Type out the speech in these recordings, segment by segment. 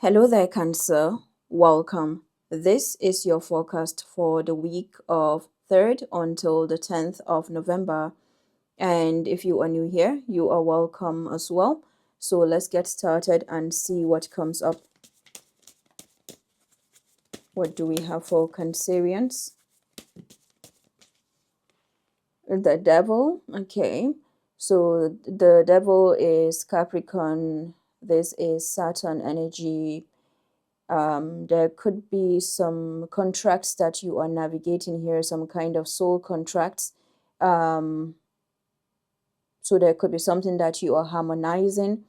Hello there, Cancer. Welcome. This is your forecast for the week of 3rd until the 10th of November. And if you are new here, you are welcome as well. So let's get started and see what comes up. What do we have for Cancerians? The Devil. Okay. So the Devil is Capricorn. This is Saturn energy. There could be some contracts that you are navigating here, some kind of soul contracts. So there could be something that you are harmonizing.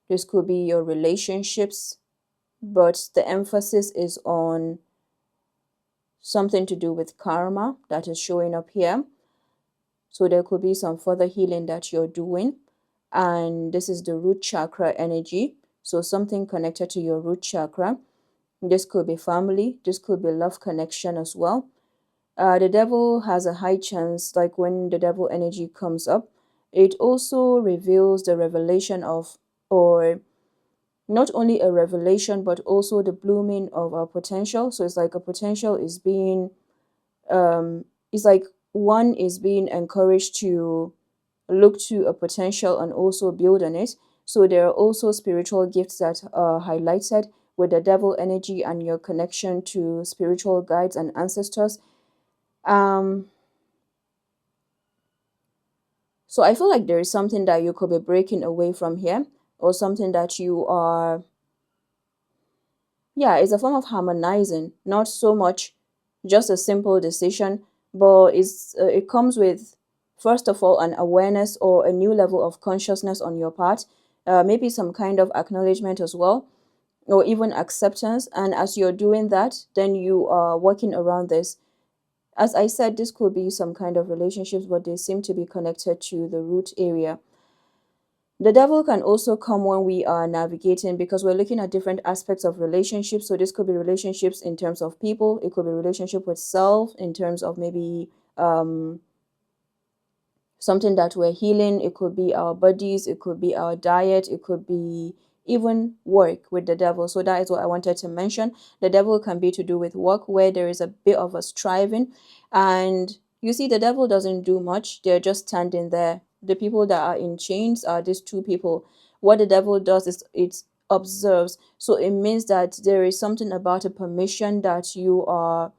This could be your relationships, but the emphasis is on something to do with karma that is showing up here. So there could be some further healing that you're doing. And this is the root chakra energy. So something connected to your root chakra. This could be family. This could be love connection as well. The Devil has a high chance, like when the Devil energy comes up, it also reveals the revelation of, or not only a revelation, but also the blooming of our potential. So it's like a potential is being, it's like one is being encouraged to look to a potential and also build on it. So there are also spiritual gifts that are highlighted with the Devil energy and your connection to spiritual guides and ancestors. So I feel like there is something that you could be breaking away from here, or something that you are, yeah, it's a form of harmonizing, not so much just a simple decision, but it comes with, first of all, an awareness or a new level of consciousness on your part, maybe some kind of acknowledgement as well, or even acceptance. And as you're doing that, then you are working around this. As I said, this could be some kind of relationships, but they seem to be connected to the root area. The Devil can also come when we are navigating, because we're looking at different aspects of relationships. So this could be relationships in terms of people. It could be relationship with self in terms of maybe something that we're healing. It could be our bodies. It could be our diet. It could be even work with the Devil. So that is what I wanted to mention. The Devil can be to do with work, where there is a bit of a striving, and you see the Devil doesn't do much. They're just standing there. The people that are in chains are these two people. What the Devil does is it observes. So it means that there is something about a permission that you are,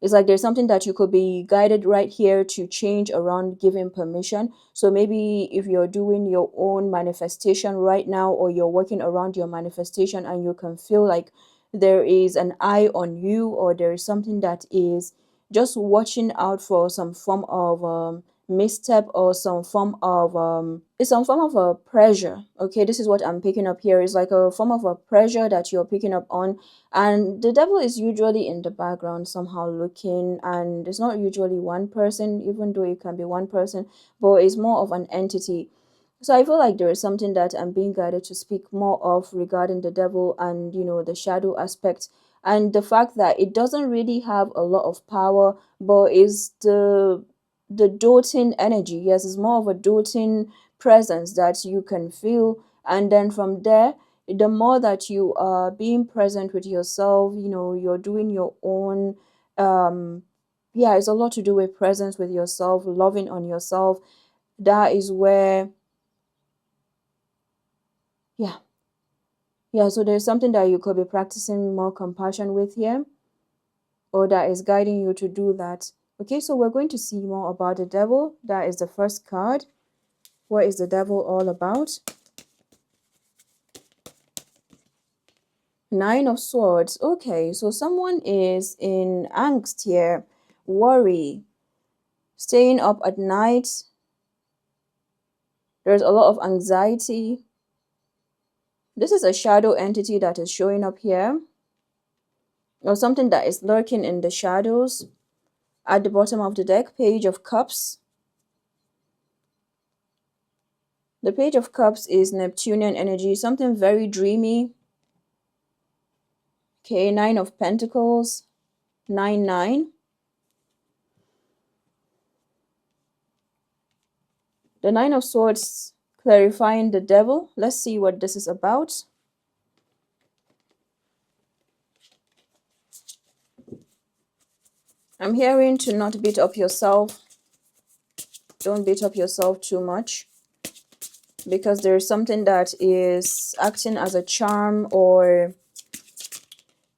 it's like there's something that you could be guided right here to change around giving permission. So maybe if you're doing your own manifestation right now, or you're working around your manifestation, and you can feel like there is an eye on you, or there is something that is just watching out for some form of misstep, or some form of it's some form of a pressure. Okay, this is what I'm picking up here. It's like a form of a pressure that you're picking up on, and the Devil is usually in the background somehow looking, and it's not usually one person, even though it can be one person, but it's more of an entity. So I feel like there is something that I'm being guided to speak more of regarding the Devil, and the shadow aspect, and the fact that it doesn't really have a lot of power, but is the doting energy. Yes, it's more of a doting presence that you can feel. And then from there, the more that you are being present with yourself, you're doing your own, yeah, it's a lot to do with presence with yourself, loving on yourself. That is where, yeah, so there's something that you could be practicing more compassion with here, or that is guiding you to do that. Okay, so we're going to see more about the Devil. That is the first card. What is the Devil all about? Nine of Swords. Okay, so someone is in angst here, worry, staying up at night. There's a lot of anxiety. This is a shadow entity that is showing up here, or something that is lurking in the shadows. At the bottom of the deck, Page of Cups. The Page of Cups is Neptunian energy, something very dreamy. Okay, Nine of Pentacles, 9-9. The Nine of Swords clarifying the devil. Let's see what this is about. I'm hearing to not beat up yourself. Don't beat up yourself too much, because there's something that is acting as a charm, or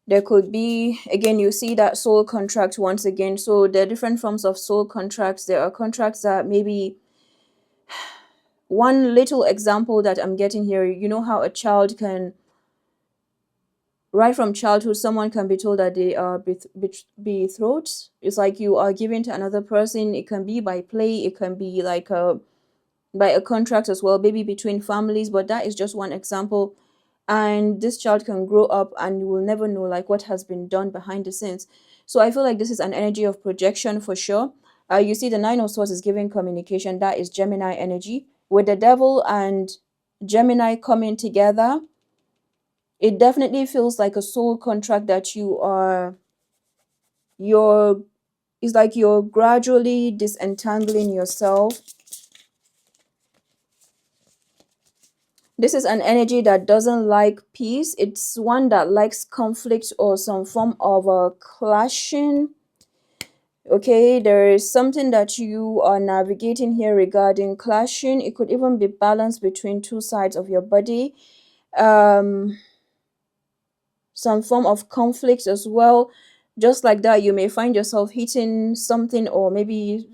there could be, again, you see that soul contract once again. So there are different forms of soul contracts. There are contracts that maybe, one little example that I'm getting here, you know how a child can, right from childhood, someone can be told that they are betrothed. It's like you are given to another person. It can be by play, it can be like by a contract as well, maybe between families, but that is just one example. And this child can grow up and you will never know like what has been done behind the scenes. So I feel like this is an energy of projection for sure. You see the Nine of Swords is giving communication. That is Gemini energy. With the devil and Gemini coming together, it definitely feels like a soul contract that it's like you're gradually disentangling yourself. This is an energy that doesn't like peace. It's one that likes conflict or some form of a clashing. Okay, there is something that you are navigating here regarding clashing. It could even be balanced between two sides of your body. Some form of conflict as well. Just like that, you may find yourself hitting something, or maybe,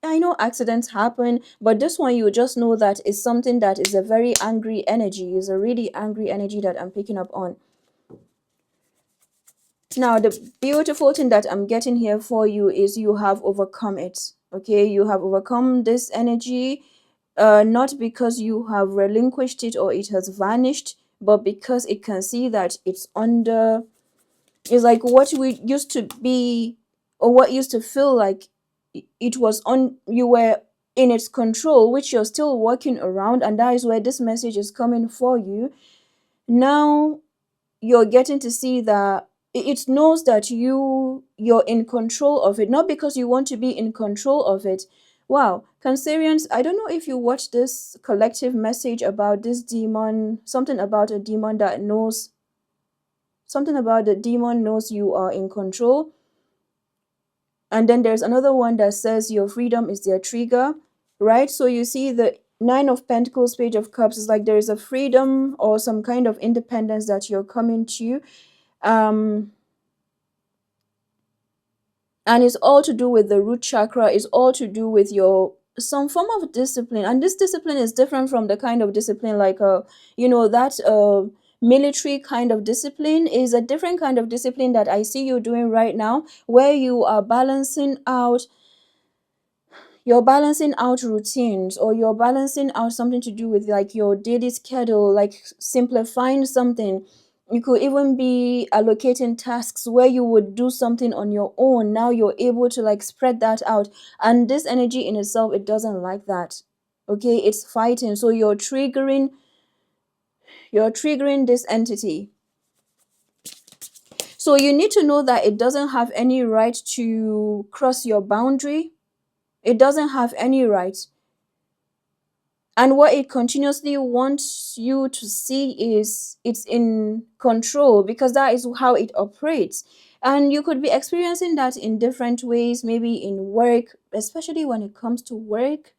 I know accidents happen, but this one you just know that is something that is a very angry energy, is a really angry energy that I'm picking up on. Now, the beautiful thing that I'm getting here for you is you have overcome it. Okay, you have overcome this energy, not because you have relinquished it or it has vanished, but because it can see that it's under, it's like what we used to be, or what used to feel like it was on, you were in its control, which you're still working around, and that is where this message is coming for you. Now you're getting to see that it knows that you're in control of it, not because you want to be in control of it. Wow, Cancerians, I don't know if you watched this collective message about this demon, something about a demon that knows, something about the demon knows you are in control. And then there's another one that says your freedom is their trigger, right? So you see the Nine of Pentacles, Page of Cups is like there is a freedom or some kind of independence that you're coming to. And it's all to do with the root chakra. It's all to do with your some form of discipline, and this discipline is different from the kind of discipline like that military kind of discipline. Is a different kind of discipline that I see you doing right now, where you are balancing out, you're balancing out routines, or you're balancing out something to do with like your daily schedule, like simplifying something. You could even be allocating tasks where you would do something on your own. Now you're able to like spread that out. And this energy in itself, it doesn't like that. Okay, it's fighting. So you're triggering this entity. So you need to know that it doesn't have any right to cross your boundary. It doesn't have any right. And what it continuously wants you to see is it's in control, because that is how it operates. And you could be experiencing that in different ways, maybe in work, especially when it comes to work.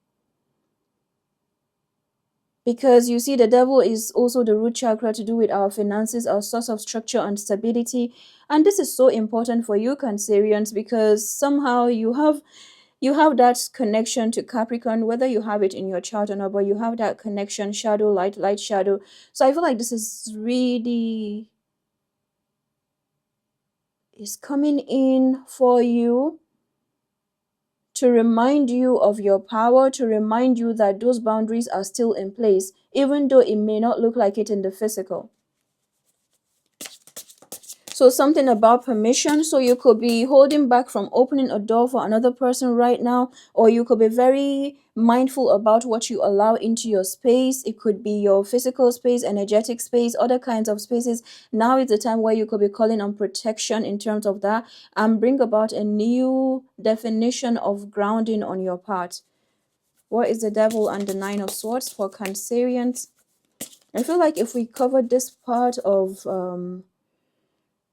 Because you see, the devil is also the root chakra, to do with our finances, our source of structure and stability. And this is so important for you, Cancerians, because somehow you have that connection to Capricorn, whether you have it in your chart or not, but you have that connection, shadow, light, light, shadow. So I feel like this is really, is coming in for you to remind you of your power, to remind you that those boundaries are still in place, even though it may not look like it in the physical. So something about permission. So you could be holding back from opening a door for another person right now, or you could be very mindful about what you allow into your space. It could be your physical space, energetic space, other kinds of spaces. Now is the time where you could be calling on protection in terms of that, and bring about a new definition of grounding on your part. What is the Devil and the Nine of Swords for Cancerians? I feel like if we covered this part of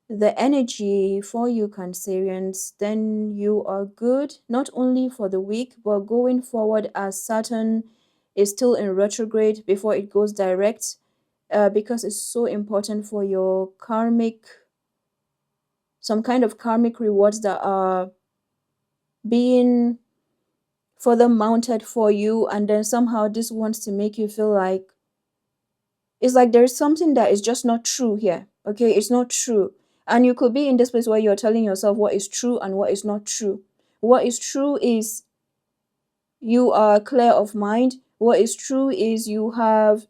the energy for you Cancerians, then you are good, not only for the week, but going forward as Saturn is still in retrograde before it goes direct, because it's so important for your karmic, some kind of karmic rewards that are being further mounted for you, and then somehow this wants to make you feel like it's like there's something that is just not true here. Okay, it's not true. And you could be in this place where you're telling yourself what is true and what is not true. What is true is you are clear of mind. What is true is you have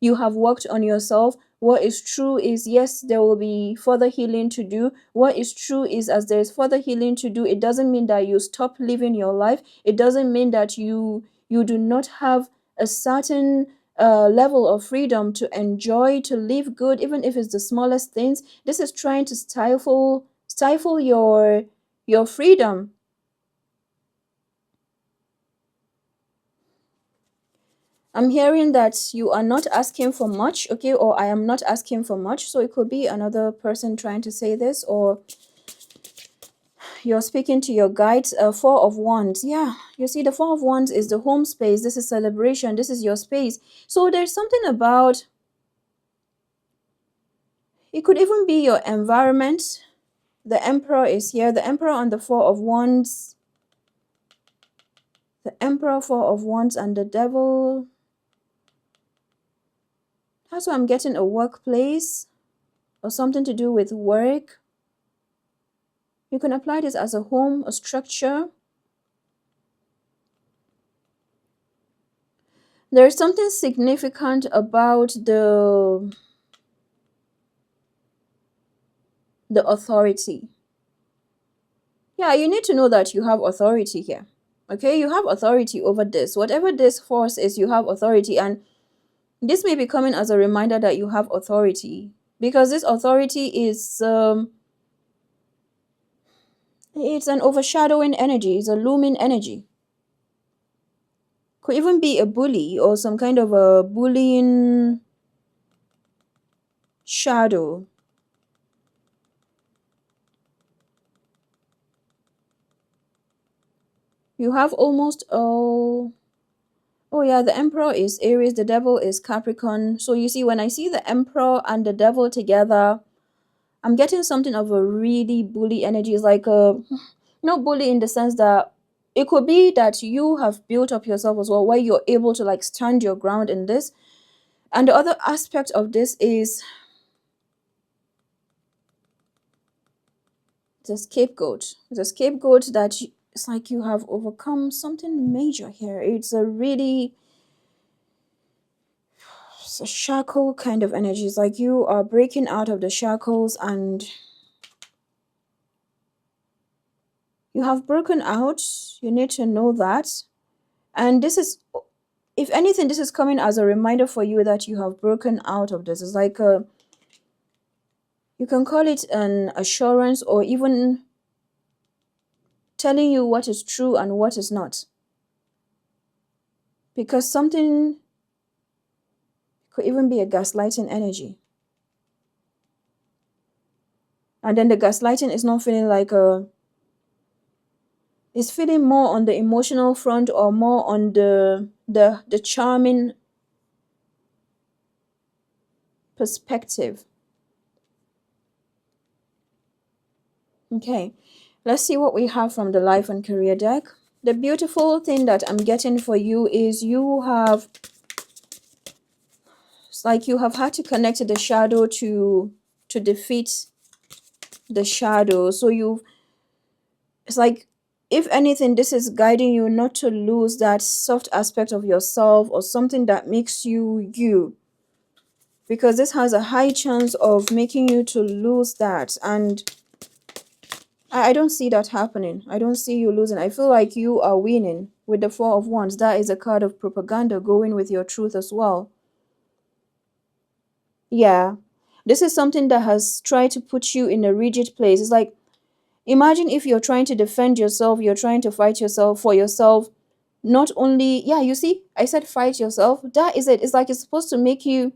worked on yourself. What is true is, yes, there will be further healing to do. What is true is, as there's further healing to do, it doesn't mean that you stop living your life. It doesn't mean that you do not have a certain level of freedom to enjoy, to live good, even if it's the smallest things. This is trying to stifle your freedom. I'm hearing that you are not asking for much, okay, or I am not asking for much. So it could be another person trying to say this, or you're speaking to your guides. Four of Wands. Yeah, you see, the Four of Wands is the home space. This is celebration. This is your space. So there's something about, it could even be your environment. The Emperor is here. The Emperor on the Four of Wands. The Emperor, Four of Wands, and the Devil. That's why I'm getting a workplace or something to do with work. You can apply this as a home, a structure. There's something significant about the authority. Yeah, you need to know that you have authority here. Okay, you have authority over this. Whatever this force is, you have authority. And this may be coming as a reminder that you have authority, because this authority is it's an overshadowing energy. It's a looming energy. Could even be a bully or some kind of a bullying shadow. You have almost all. Oh yeah, the Emperor is Aries, the Devil is Capricorn. So you see, when I see the Emperor and the Devil together, I'm getting something of a really bully energy. It's like a, not bully in the sense that, it could be that you have built up yourself as well, where you're able to like stand your ground in this. And the other aspect of this is the scapegoat. The scapegoat that it's like you have overcome something major here. It's a really, it's a shackle kind of energy. It's like you are breaking out of the shackles and you have broken out. You need to know that. And this is, if anything, this is coming as a reminder for you that you have broken out of this. It's like a, you can call it an assurance, or even telling you what is true and what is not. Because something could even be a gaslighting energy. And then the gaslighting is not feeling like a, it's feeling more on the emotional front, or more on the charming perspective. Okay, let's see what we have from the life and career deck. The beautiful thing that I'm getting for you is you have, it's like you have had to connect to the shadow to defeat the shadow. So you've, it's like, if anything, this is guiding you not to lose that soft aspect of yourself, or something that makes you you. Because this has a high chance of making you to lose that. And I don't see that happening. I don't see you losing. I feel like you are winning with the Four of Wands. That is a card of propaganda going with your truth as well. Yeah. This is something that has tried to put you in a rigid place. It's like, imagine if you're trying to defend yourself, you're trying to fight yourself for yourself, Not only, yeah, you see, I said fight yourself. That is it. It's like it's supposed to make you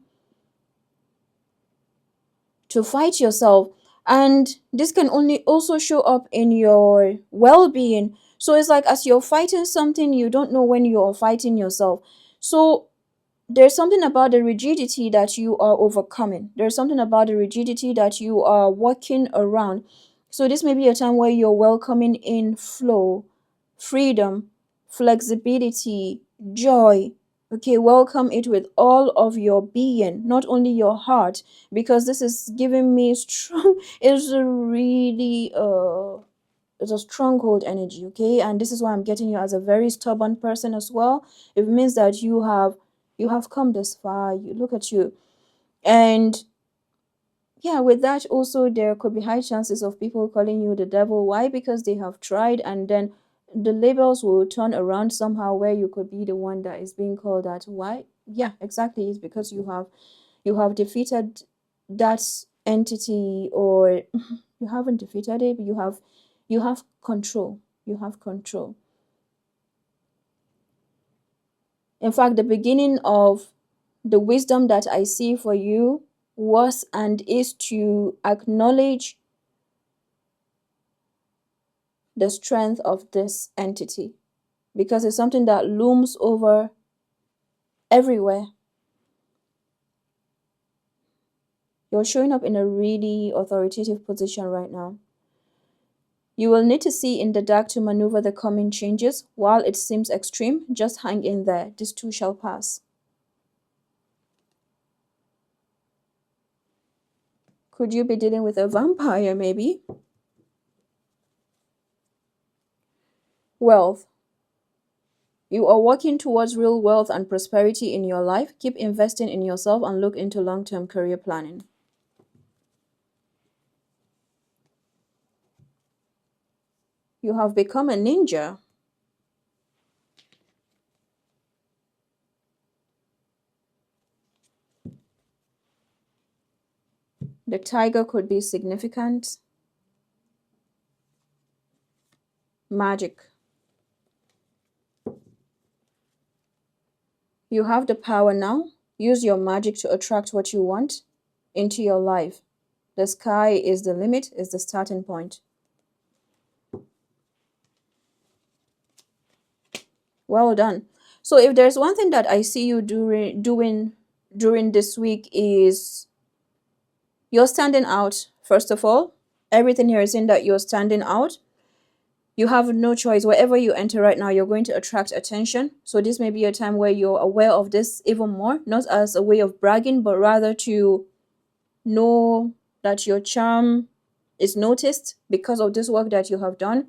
to fight yourself. And this can only also show up in your well-being. So it's like as you're fighting something, you don't know when you're fighting yourself. So there's something about the rigidity that you are overcoming. There's something about the rigidity that you are working around. So this may be a time where you're welcoming in flow, freedom, flexibility, joy. Okay, welcome it with all of your being, not only your heart, because this is giving me strong, it's a really it's a stronghold energy, okay? And this is why I'm getting you as a very stubborn person as well. It means that you have come this far. You look at you. And yeah, with that also there could be high chances of people calling you the devil. Why? Because they have tried, and then the labels will turn around somehow where you could be the one that is being called that. Why? Yeah, exactly. It's because you have defeated that entity, or you haven't defeated it, but you have control. You have control. In fact, the beginning of the wisdom that I see for you was and is to acknowledge the strength of this entity, because it's something that looms over everywhere. You're showing up in a really authoritative position right now. You will need to see in the dark to maneuver the coming changes. While it seems extreme, just hang in there. This too shall pass. Could you be dealing with a vampire, maybe? Wealth. You are working towards real wealth and prosperity in your life. Keep investing in yourself and look into long-term career planning. You have become a ninja. The tiger could be significant. Magic. You have the power now. Use your magic to attract what you want into your life. The sky is the limit, is the starting point. Well done. So if there's one thing that I see you doing during this week is you're standing out. First of all, everything here is in that you're standing out. You have no choice. Wherever you enter right now, you're going to attract attention. So this may be a time where you're aware of this even more, not as a way of bragging, but rather to know that your charm is noticed because of this work that you have done.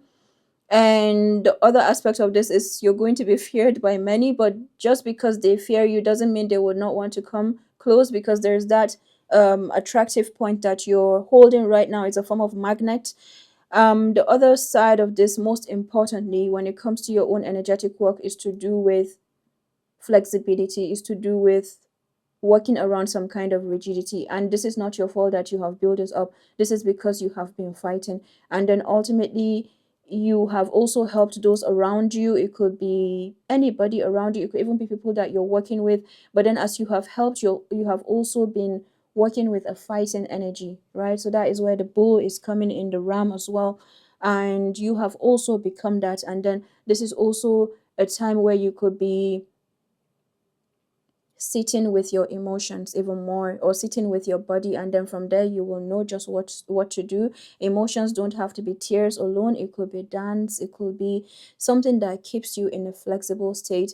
And the other aspect of this is you're going to be feared by many, but just because they fear you doesn't mean they would not want to come close, because there's that attractive point that you're holding right now. It's a form of magnet. The other side of this, most importantly, when it comes to your own energetic work, is to do with flexibility, is to do with working around some kind of rigidity. And this is not your fault that you have built this up. This is because you have been fighting. And then ultimately, you have also helped those around you. It could be anybody around you. It could even be people that you're working with. But then as you have helped, you have also been working with a fighting energy, right? So that is where the bull is coming in, the ram as well. And you have also become that. And then this is also a time where you could be sitting with your emotions even more, or sitting with your body, and then from there you will know just what to do. Emotions don't have to be tears alone. It could be dance, it could be something that keeps you in a flexible state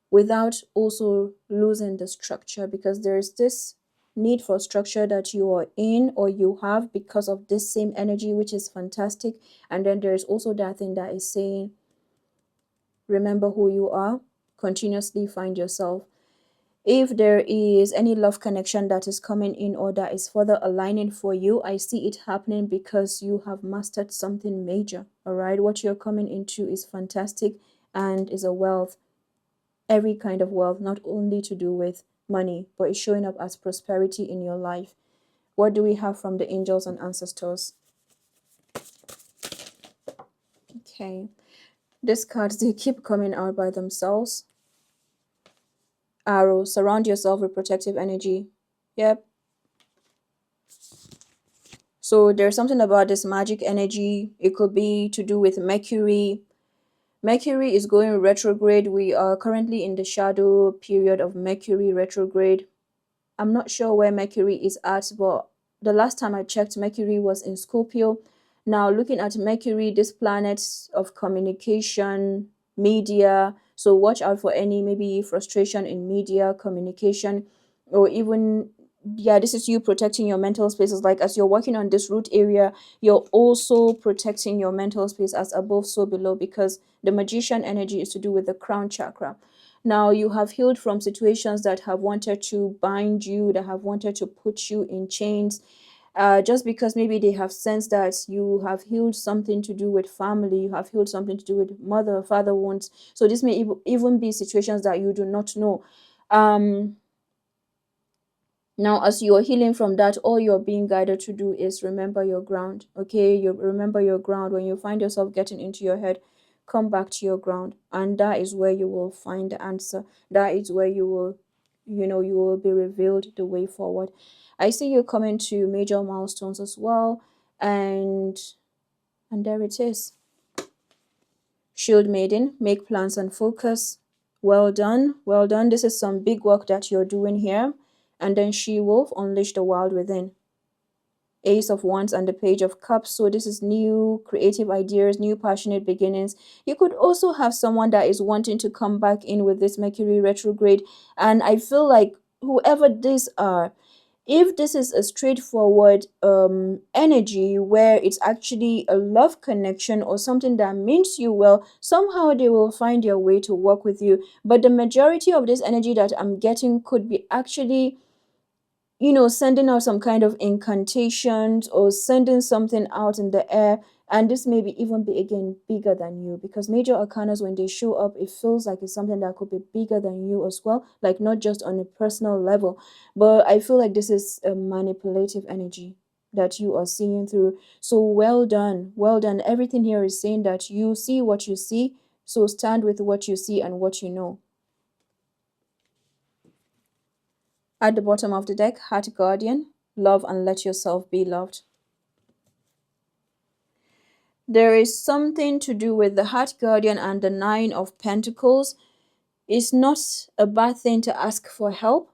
without also losing the structure, because there's this need for structure that you are in or you have because of this same energy, which is fantastic. And then there's also that thing that is saying, remember who you are, continuously find yourself. If there is any love connection that is coming in or that is further aligning for you, I see it happening because you have mastered something major. All right, what you're coming into is fantastic and is a wealth, every kind of wealth, not only to do with money, but it's showing up as prosperity in your life. What do we have from the angels and ancestors? Okay. These cards, they keep coming out by themselves. Arrow, surround yourself with protective energy. Yep. So there's something about this Magick energy. It could be to do with Mercury. Mercury is going retrograde. We are currently in the shadow period of Mercury retrograde. I'm not sure where Mercury is at, but the last time I checked, Mercury was in Scorpio. Now, looking at Mercury, this planet of communication, media, so watch out for any maybe frustration in media, communication, or even, yeah, this is you protecting your mental spaces. Like as you're working on this root area, you're also protecting your mental space, as above, so below, because the magician energy is to do with the crown chakra. Now you have healed from situations that have wanted to bind you, that have wanted to put you in chains, just because maybe they have sensed that you have healed something to do with family, you have healed something to do with mother, father wounds. So this may even be situations that you do not know. Now, as you are healing from that, all you're being guided to do is remember your ground. Okay, you remember your ground. When you find yourself getting into your head, come back to your ground, and that is where you will find the answer. That is where you will, you will be revealed the way forward. I see you coming to major milestones as well, and there it is. Shield Maiden, make plans and focus. Well done, well done. This is some big work that you're doing here. And then She-Wolf, unleash the wild within. Ace of Wands and the Page of Cups. So this is new creative ideas, new passionate beginnings. You could also have someone that is wanting to come back in with this Mercury retrograde. And I feel like whoever these are, if this is a straightforward energy where it's actually a love connection or something that means you well, somehow they will find their way to work with you. But the majority of this energy that I'm getting could be actually, sending out some kind of incantations or sending something out in the air. And this may be even be again bigger than you, because major arcanas, when they show up, it feels like it's something that could be bigger than you as well, like not just on a personal level. But I feel like this is a manipulative energy that you are seeing through. So well done, well done. Everything here is saying that you see what you see, so stand with what you see and what you know. At the bottom of the deck, Heart Guardian, love and let yourself be loved. There is something to do with the Heart Guardian and the Nine of Pentacles. It's not a bad thing to ask for help.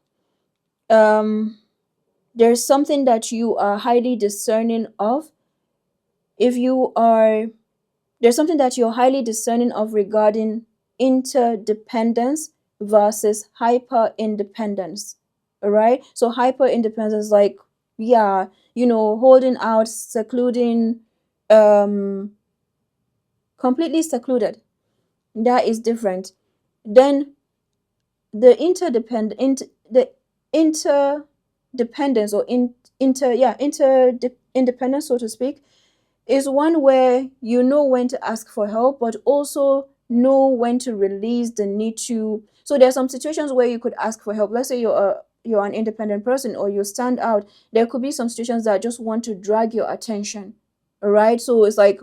There's something that you are highly discerning of. There's something that you're highly discerning of regarding interdependence versus hyper independence. All right, so hyper independence is like, yeah, holding out, secluding, completely secluded. That is different. Then the interdependence, or interdependence, so to speak, is one where you know when to ask for help, but also know when to release the need to. So there are some situations where you could ask for help. Let's say you're an independent person or you stand out. There could be some situations that just want to drag your attention. All right, so it's like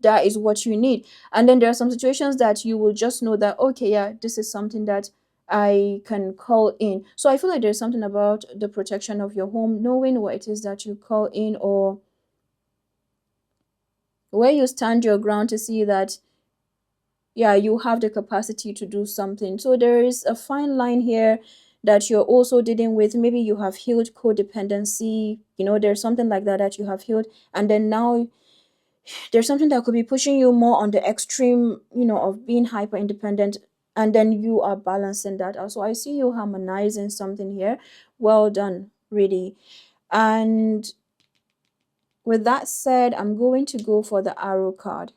that is what you need. And then there are some situations that you will just know that, okay, yeah, this is something that I can call in. So I feel like there's something about the protection of your home, knowing what it is that you call in, or where you stand your ground to see that, yeah, you have the capacity to do something. So there is a fine line here that you're also dealing with. Maybe you have healed codependency, there's something like that you have healed, and then now there's something that could be pushing you more on the extreme, of being hyper independent, and then you are balancing that out. So I see you harmonizing something here. Well done, really. And with that said, I'm going to go for the arrow card.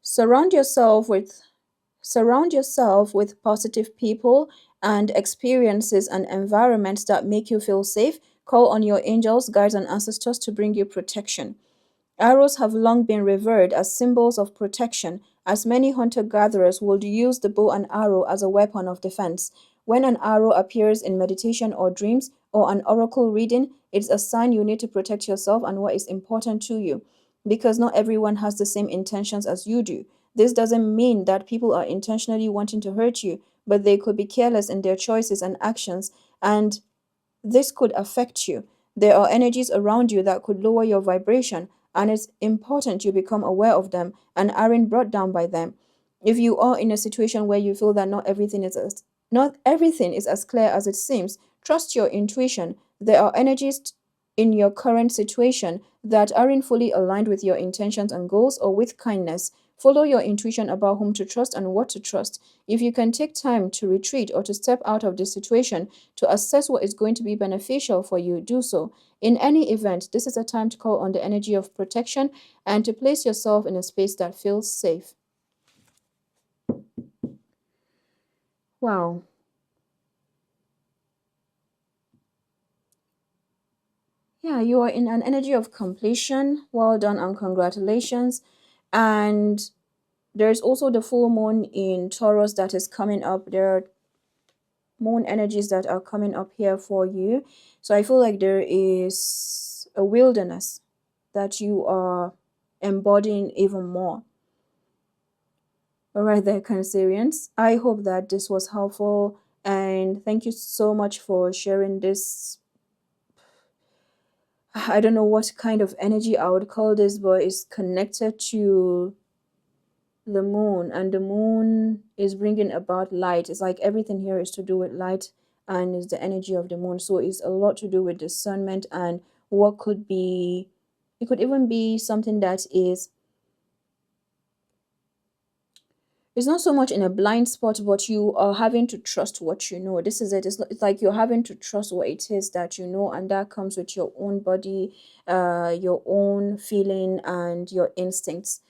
Surround yourself with positive people and experiences and environments that make you feel safe. Call on your angels, guides, and ancestors to bring you protection. Arrows have long been revered as symbols of protection as many hunter-gatherers would use the bow and arrow as a weapon of defense. When an arrow appears in meditation or dreams or an oracle reading, it's a sign you need to protect yourself and what is important to you, because not everyone has the same intentions as you do. This doesn't mean that people are intentionally wanting to hurt you, but they could be careless in their choices and actions, and this could affect you. There are energies around you that could lower your vibration, and it's important you become aware of them and aren't brought down by them. If you are in a situation where you feel that not everything is as clear as it seems, trust your intuition. There are energies in your current situation that aren't fully aligned with your intentions and goals or with kindness. Follow your intuition about whom to trust and what to trust. If you can take time to retreat or to step out of this situation to assess what is going to be beneficial for you, do so. In any event, this is a time to call on the energy of protection and to place yourself in a space that feels safe. Wow. Yeah, you are in an energy of completion. Well done and congratulations. And there's also the full moon in Taurus that is coming up. There are moon energies that are coming up here for you. So I feel like there is a wilderness that you are embodying even more. All right, there, Cancerians. I hope that this was helpful, and thank you so much for sharing this. I don't know what kind of energy I would call this, but it's connected to the moon, and the moon is bringing about light. It's like everything here is to do with light and is the energy of the moon. So it's a lot to do with discernment and what could be, it could even be something that is, it's not so much in a blind spot, but you are having to trust what you know. This is it. It's like you're having to trust what it is that you know, and that comes with your own body, your own feeling, and your instincts.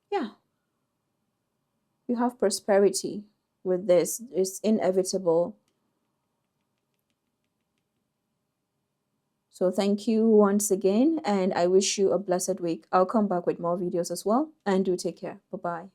Yeah, you have prosperity with this. It's inevitable. So thank you once again, and I wish you a blessed week. I'll come back with more videos as well, and do take care. Bye-bye.